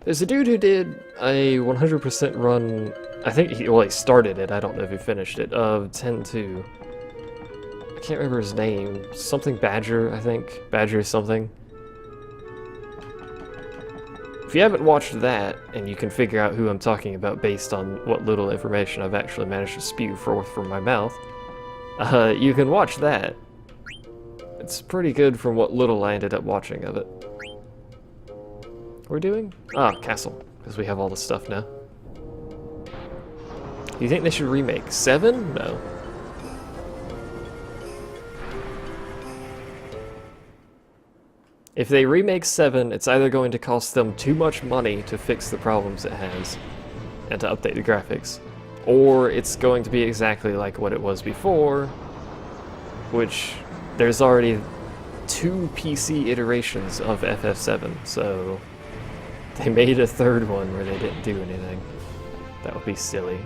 There's a dude who did a 100% run, I think he started it, I don't know if he finished it, of 10-2. I can't remember his name. Something Badger, I think. Badger something. If you haven't watched that, and you can figure out who I'm talking about based on what little information I've actually managed to spew forth from my mouth, you can watch that. It's pretty good from what little I ended up watching of it. We're doing? Ah, castle, because we have all the stuff now. You think they should remake 7? No. If they remake 7, it's either going to cost them too much money to fix the problems it has and to update the graphics, or it's going to be exactly like what it was before, which there's already 2 PC iterations of FF7, so they made a third one where they didn't do anything. That would be silly.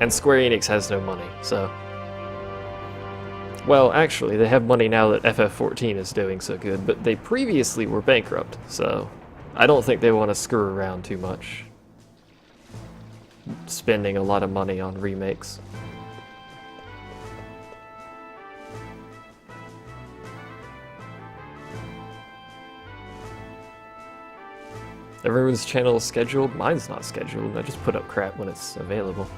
And Square Enix has no money, so... Well, actually, they have money now that FF14 is doing so good, but they previously were bankrupt, so... I don't think they want to screw around too much. Spending a lot of money on remakes. Everyone's channel is scheduled. Mine's not scheduled. I just put up crap when it's available.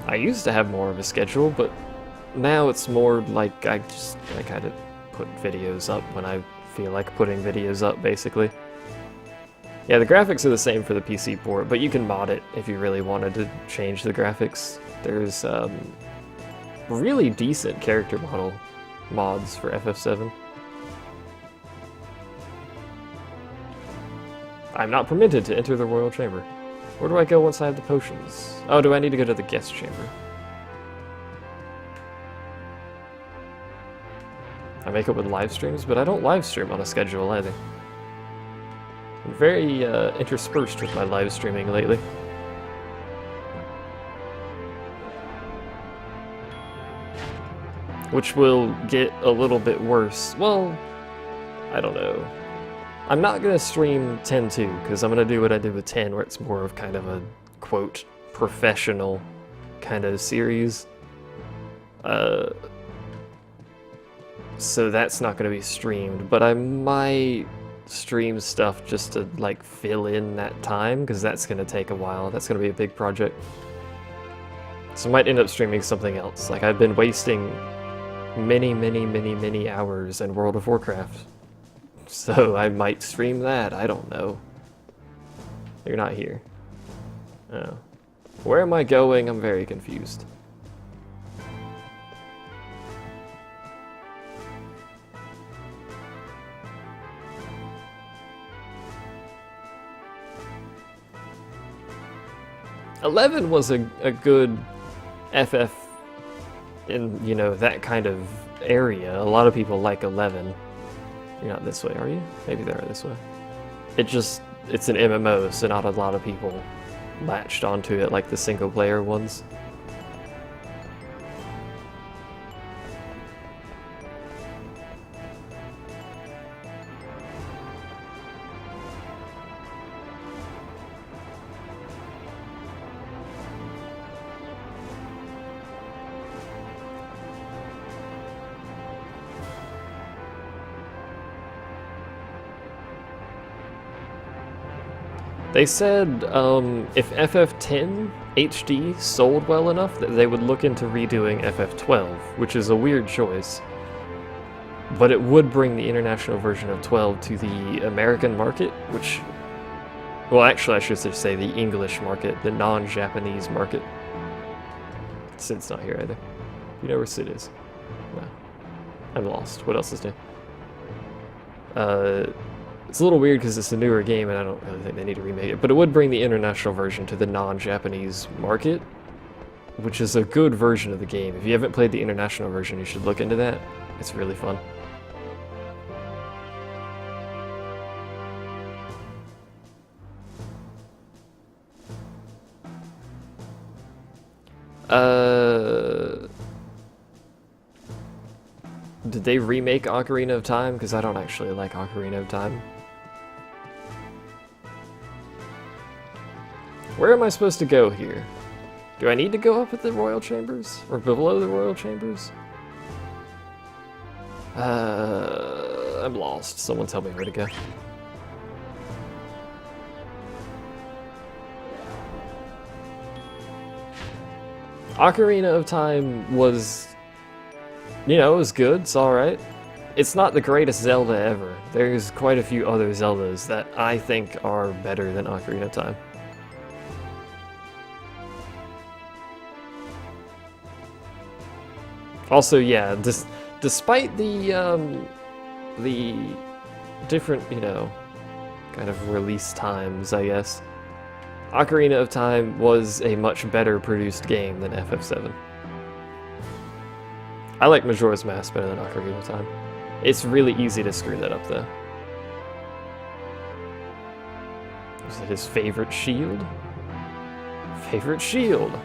I used to have more of a schedule, but now it's more like I kind of put videos up when I feel like putting videos up, basically. Yeah, the graphics are the same for the PC port, but you can mod it if you really wanted to change the graphics. There's really decent character model mods for FF7. I'm not permitted to enter the Royal Chamber. Where do I go once I have the potions? Oh, do I need to go to the guest chamber? I make it with live streams, but I don't live stream on a schedule either. I'm very interspersed with my live streaming lately. Which will get a little bit worse. Well, I don't know. I'm not going to stream 10-2, because I'm going to do what I did with 10, where it's more of kind of a, quote, professional kind of series. So that's not going to be streamed, but I might stream stuff just to, like, fill in that time, because that's going to take a while. That's going to be a big project. So I might end up streaming something else. Like, I've been wasting many hours in World of Warcraft. So I might stream that, I don't know. You're not here. Oh. Where am I going? I'm very confused. $11 was a good FF in, you know, that kind of area. A lot of people like 11. You're not this way, are you? Maybe they're this way. It's an MMO, so not a lot of people latched onto it like the single player ones. They said if FF10 HD sold well enough that they would look into redoing FF12, which is a weird choice. But it would bring the international version of 12 to the American market, which... Well, actually, I should say the English market, the non-Japanese market. Sid's not here either. You know where Sid is? No. I'm lost. What else is new? It's a little weird because it's a newer game and I don't really think they need to remake it, but it would bring the international version to the non-Japanese market, which is a good version of the game. If you haven't played the international version, you should look into that. It's really fun. Did they remake Ocarina of Time? Because I don't actually like Ocarina of Time. Where am I supposed to go here? Do I need to go up at the Royal Chambers? Or below the Royal Chambers? I'm lost. Someone tell me where to go. Ocarina of Time was, you know, it was good, it's alright. It's not the greatest Zelda ever. There's quite a few other Zeldas that I think are better than Ocarina of Time. Also, yeah, despite the different, you know, kind of release times, I guess, Ocarina of Time was a much better produced game than FF7. I like Majora's Mask better than Ocarina of Time. It's really easy to screw that up, though. Is it his favorite shield? Favorite shield?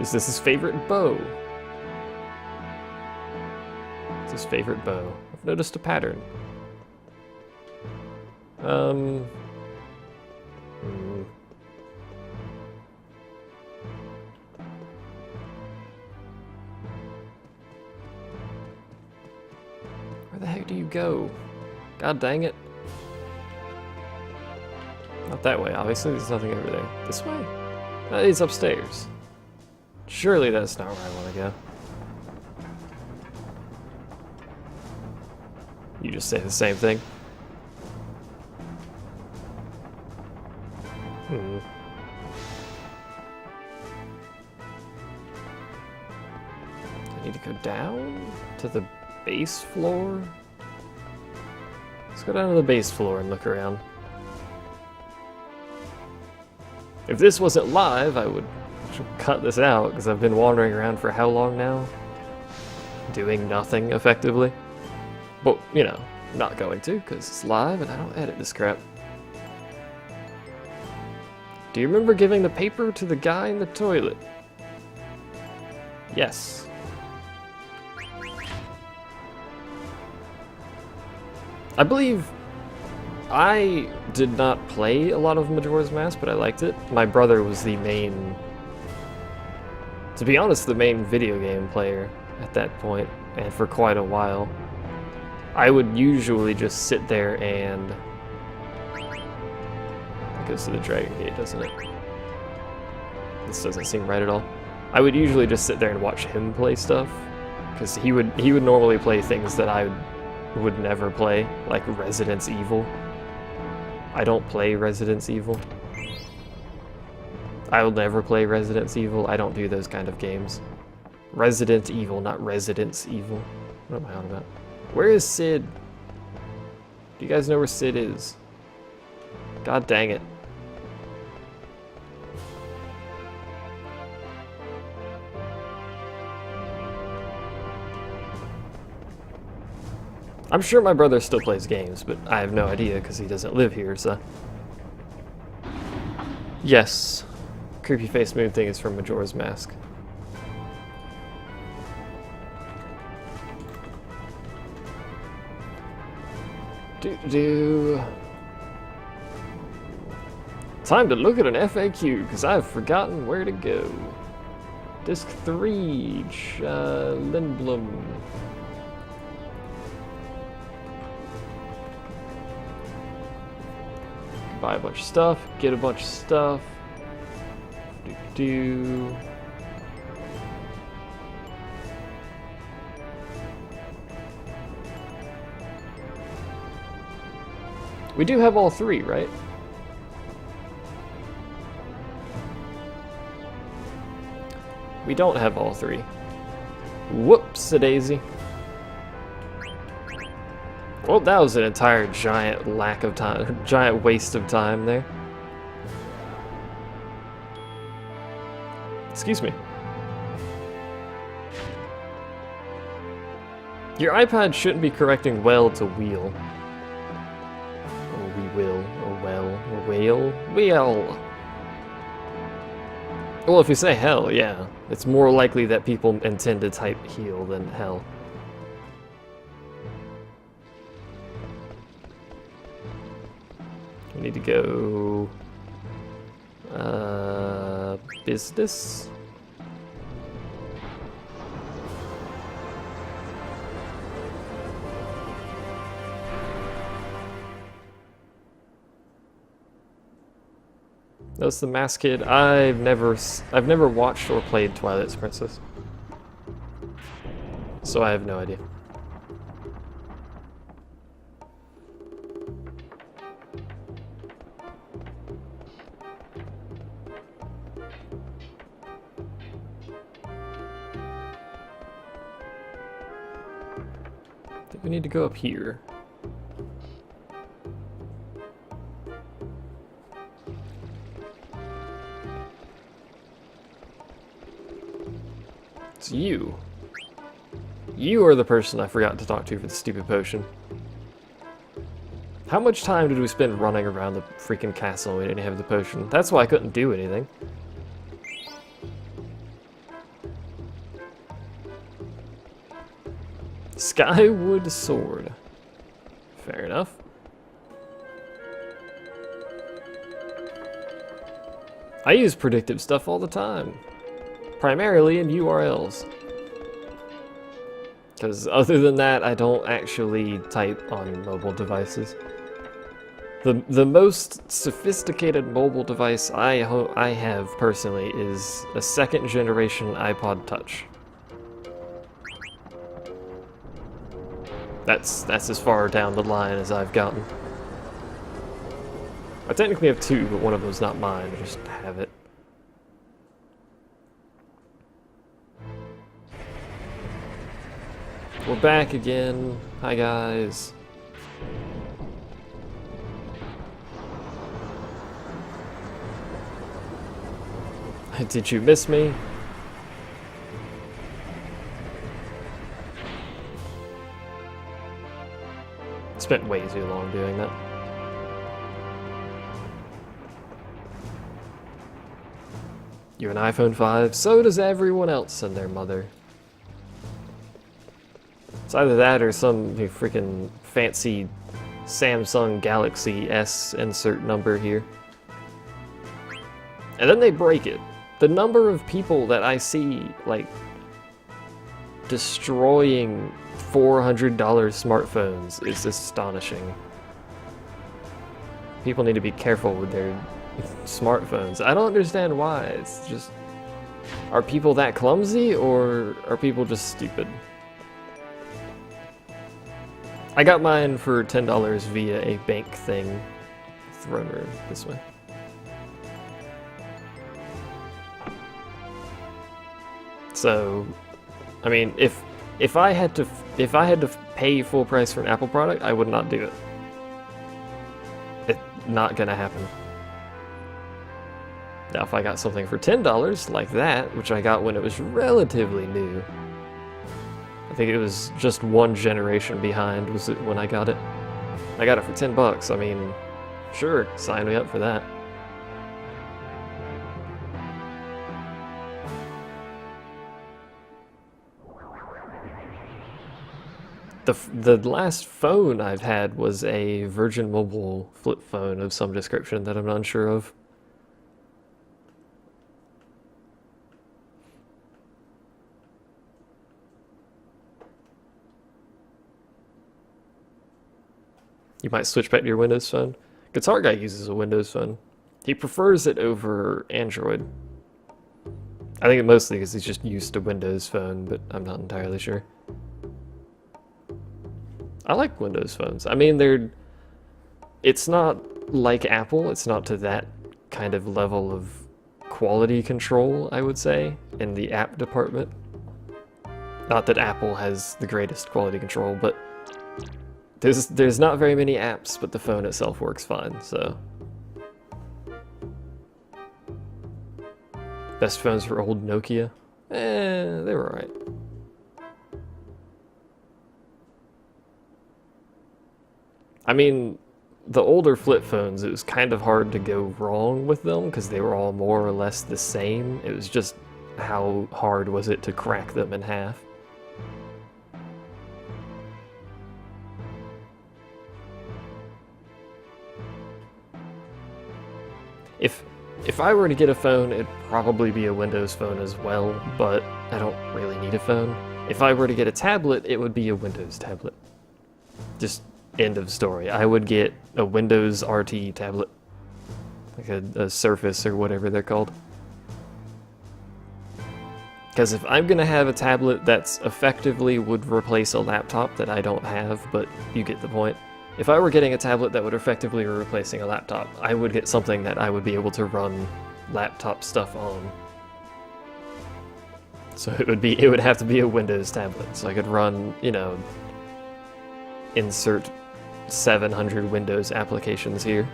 Is this his favorite bow? It's his favorite bow. I've noticed a pattern. Where the heck do you go? God dang it. Not that way, obviously. There's nothing over there. This way? That is upstairs. Surely that's not where I want to go. You just say the same thing. I need to go down to the base floor? Let's go down to the base floor and look around. If this wasn't live, I would cut this out, because I've been wandering around for how long now? Doing nothing, effectively. But, you know, I'm not going to, because it's live and I don't edit this crap. Do you remember giving the paper to the guy in the toilet? Yes. I believe I did not play a lot of Majora's Mask, but I liked it. My brother was the main, to be honest, the main video game player at that point, and for quite a while. I would usually just sit there and... It goes to the Dragon Gate, doesn't it? This doesn't seem right at all. I would usually just sit there and watch him play stuff, because he would normally play things that I would never play, like Resident Evil. I don't play Resident Evil. I will never play Resident Evil. I don't do those kind of games. Resident Evil, not Residence Evil. What am I on about? Where is Sid? Do you guys know where Sid is? God dang it. I'm sure my brother still plays games, but I have no idea because he doesn't live here, so... Yes. Creepy face moon thing is from Majora's Mask. Time to look at an FAQ, because I've forgotten where to go. Disc 3, Lindblom. Buy a bunch of stuff, get a bunch of stuff. We do have all three, right? We don't have all three. Whoops-a-daisy. Well, that was an entire giant lack of time, giant waste of time there. Excuse me. Your iPad shouldn't be correcting well to wheel. Or we will, or well, or whale. Wheel! Well, if you say hell, yeah. It's more likely that people intend to type heal than hell. We need to go... business? That's the Masked Kid. I've never watched or played Twilight's Princess, so I have no idea. I think we need to go up here. It's you. You are the person I forgot to talk to for the stupid potion. How much time did we spend running around the freaking castle when we didn't have the potion? That's why I couldn't do anything. Skywood Sword. Fair enough. I use predictive stuff all the time. Primarily in URLs. Because other than that, I don't actually type on mobile devices. The most sophisticated mobile device I have personally is a second generation iPod Touch. That's as far down the line as I've gotten. I technically have two, but one of them's not mine. I just have it. We're back again. Hi guys. Did you miss me? Spent way too long doing that. You have an iPhone 5? So does everyone else and their mother. It's either that or some freaking fancy Samsung Galaxy S insert number here. And then they break it. The number of people that I see, like, destroying $400 smartphones is astonishing. People need to be careful with their smartphones. I don't understand why. It's just... Are people that clumsy, or are people just stupid? I got mine for $10 via a bank thing. Thrown her this way. So, I mean, if I had to pay full price for an Apple product, I would not do it. It's not gonna happen. Now, if I got something for $10 like that, which I got when it was relatively new, I think it was just one generation behind was it when I got it. I got it for $10. I mean, sure, sign me up for that. The last phone I've had was a Virgin Mobile flip phone of some description that I'm not sure of. You might switch back to your Windows phone. Guitar Guy uses a Windows phone. He prefers it over Android. I think mostly because he's just used to Windows phone, but I'm not entirely sure. I like Windows phones. I mean, it's not like Apple. It's not to that kind of level of quality control, I would say, in the app department. Not that Apple has the greatest quality control, but there's not very many apps, but the phone itself works fine, so. Best phones for old Nokia? They were alright. I mean, the older flip phones, it was kind of hard to go wrong with them because they were all more or less the same. It was just how hard was it to crack them in half. If I were to get a phone, it'd probably be a Windows phone as well, but I don't really need a phone. If I were to get a tablet, it would be a Windows tablet. Just end of story. I would get a Windows RT tablet. Like a Surface or whatever they're called. Because if I'm gonna have a tablet that's effectively would replace a laptop that I don't have, but you get the point. If I were getting a tablet that would effectively be replacing a laptop, I would get something that I would be able to run laptop stuff on. So it would have to be a Windows tablet, so I could run, you know, insert 700 Windows applications here.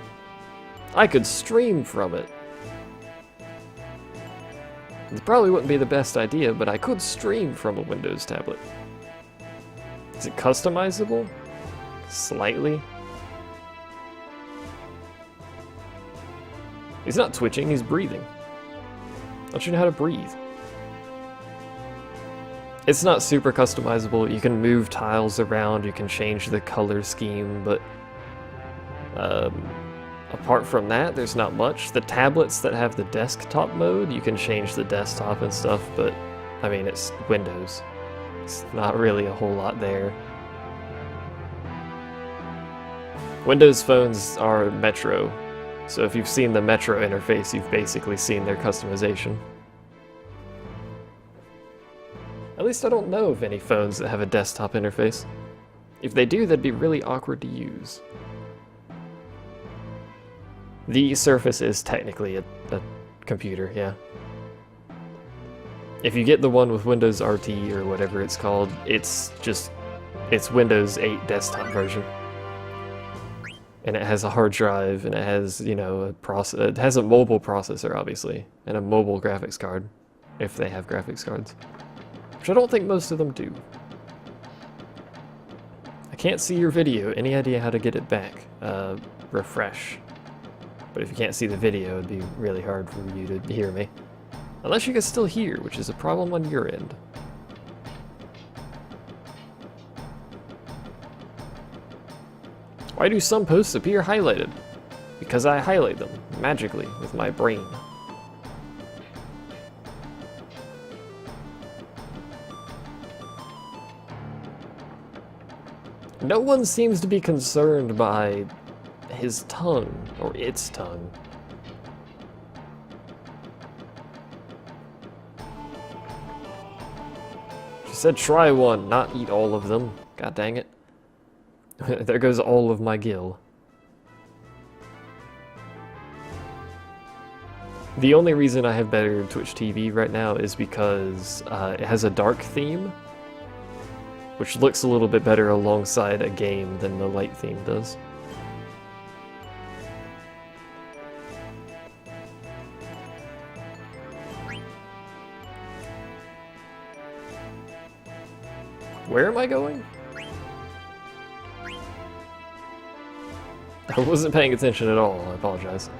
I could stream from it. It probably wouldn't be the best idea, but I could stream from a Windows tablet. Is it customizable? Slightly. He's not twitching, he's breathing. Don't you know how to breathe? It's not super customizable. You can move tiles around, you can change the color scheme, but apart from that, there's not much. The tablets that have the desktop mode, you can change the desktop and stuff, but I mean, it's Windows. It's not really a whole lot there. Windows phones are Metro, so if you've seen the Metro interface, you've basically seen their customization. At least I don't know of any phones that have a desktop interface. If they do, that'd be really awkward to use. The Surface is technically a computer, yeah. If you get the one with Windows RT or whatever it's called, it's Windows 8 desktop version. And it has a hard drive, and it has, you know, it has a mobile processor, obviously, and a mobile graphics card, if they have graphics cards. Which I don't think most of them do. I can't see your video. Any idea how to get it back? Refresh. But if you can't see the video, it'd be really hard for you to hear me. Unless you can still hear, which is a problem on your end. Why do some posts appear highlighted? Because I highlight them, magically, with my brain. No one seems to be concerned by his tongue, or its tongue. She said try one, not eat all of them. God dang it. There goes all of my gill. The only reason I have better Twitch TV right now is because it has a dark theme, which looks a little bit better alongside a game than the light theme does. Where am I going? I wasn't paying attention at all, I apologize.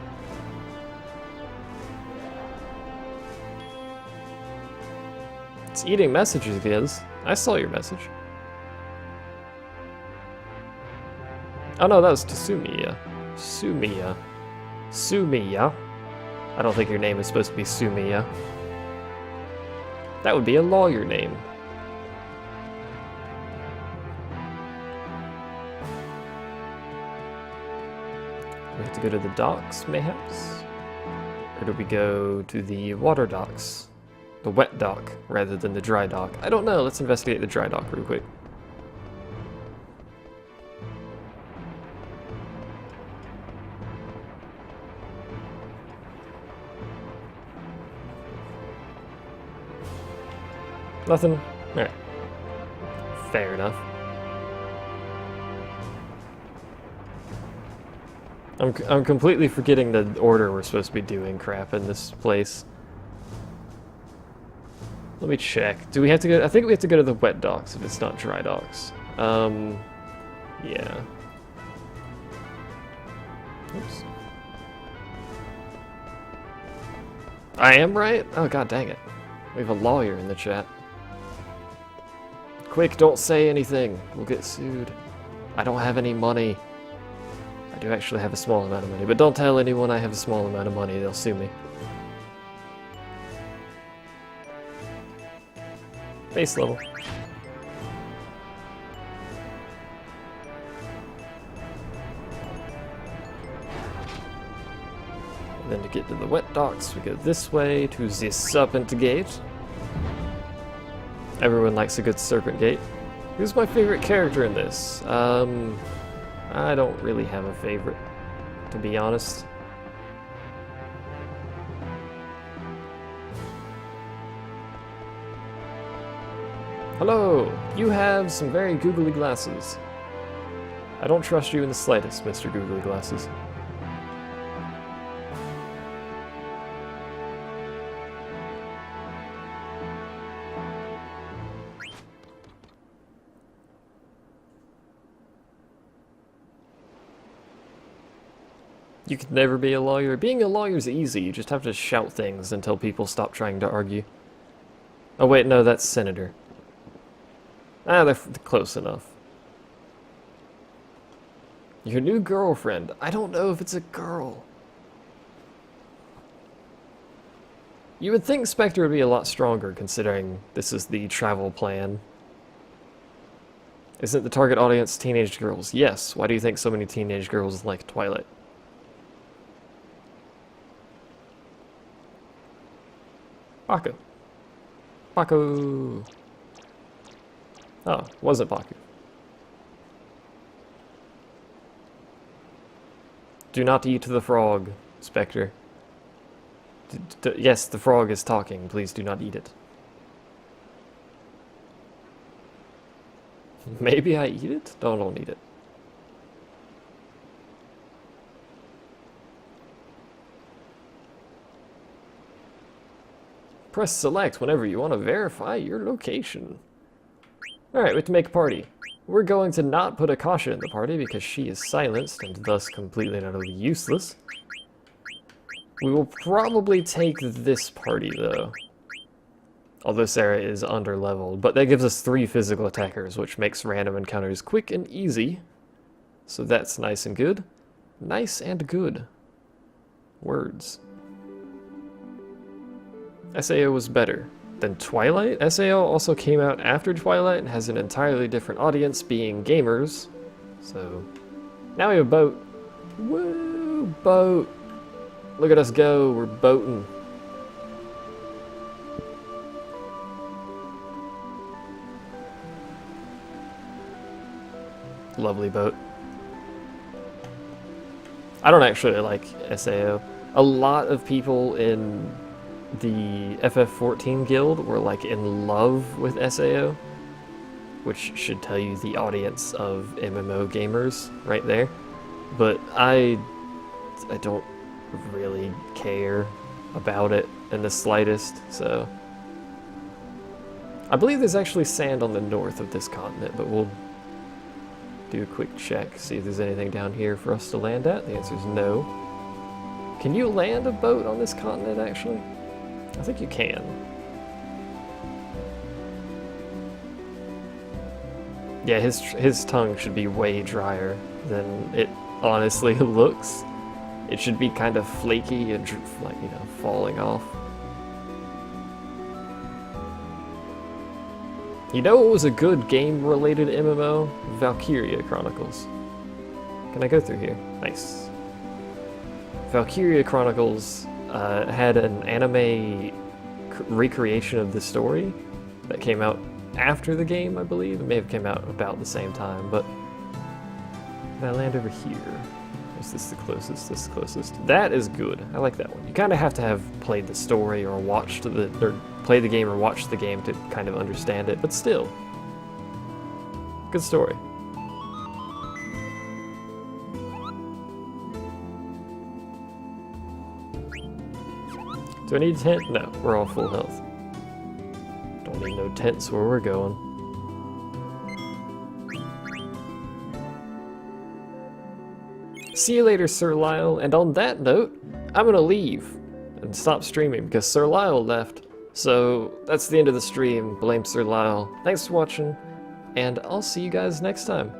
It's eating messages, Giz. I saw your message. Oh no, that was to Sumiya. Sumiya. Sumiya. I don't think your name is supposed to be Sumiya. That would be a lawyer name. We have to go to the docks, mayhaps? Or do we go to the water docks? The wet dock, rather than the dry dock. I don't know, let's investigate the dry dock real quick. Nothing? Alright. Fair enough. I'm completely forgetting the order we're supposed to be doing crap in this place. Let me check. Do we have to go? I think we have to go to the wet docks if it's not dry docks. Yeah. Oops. I am right? Oh god dang it. We have a lawyer in the chat. Quick, don't say anything. We'll get sued. I don't have any money. I I do actually have a small amount of money, but don't tell anyone I have a small amount of money, they'll sue me. Base level. And then to get to the wet docks, we go this way to the Serpent Gate. Everyone likes a good Serpent Gate. Who's my favorite character in this? I don't really have a favorite, to be honest. Hello! You have some very googly glasses. I don't trust you in the slightest, Mr. Googly Glasses. You could never be a lawyer. Being a lawyer is easy. You just have to shout things until people stop trying to argue. Oh wait, no, that's senator. Ah, they're close enough. Your new girlfriend. I don't know if it's a girl. You would think Spectre would be a lot stronger considering this is the travel plan. Isn't the target audience teenage girls? Yes. Why do you think so many teenage girls like Twilight? Baku. Baku. Oh, wasn't Baku. Do not eat the frog, Spectre. Yes, the frog is talking. Please do not eat it. Maybe I eat it? No, don't eat it. Press select whenever you want to verify your location. Alright, we have to make a party. We're going to not put Akasha in the party because she is silenced and thus completely and utterly useless. We will probably take this party though. Although Sarah is under-leveled, but that gives us 3 physical attackers, which makes random encounters quick and easy. So that's nice and good. Nice and good. Words. SAO was better than Twilight. SAO also came out after Twilight and has an entirely different audience, being gamers. So, now we have a boat. Woo, boat. Look at us go, we're boating. Lovely boat. I don't actually like SAO. A lot of people in the FF14 guild were like in love with SAO, which should tell you the audience of MMO gamers right there. But I don't really care about it in the slightest, so I believe there's actually sand on the north of this continent, but we'll do a quick check, see if there's anything down here for us to land at. The answer is no. Can you land a boat on this continent, actually? I think you can. Yeah, his tongue should be way drier than it honestly looks. It should be kind of flaky and, like, you know, falling off. You know what was a good game-related MMO? Valkyria Chronicles. Can I go through here? Nice. Valkyria Chronicles had an anime recreation of the story that came out after the game, I believe. It may have come out about the same time, but can I land over here? Is this the closest? This is the closest. That is good. I like that one. You kind of have to have played the story or watched the, or played the game or watched the game to kind of understand it, but still. Good story. Do I need a tent? No, we're all full health. Don't need no tents where we're going. See you later, Sir Lyle. And on that note, I'm gonna leave and stop streaming because Sir Lyle left. So that's the end of the stream. Blame Sir Lyle. Thanks for watching, and I'll see you guys next time.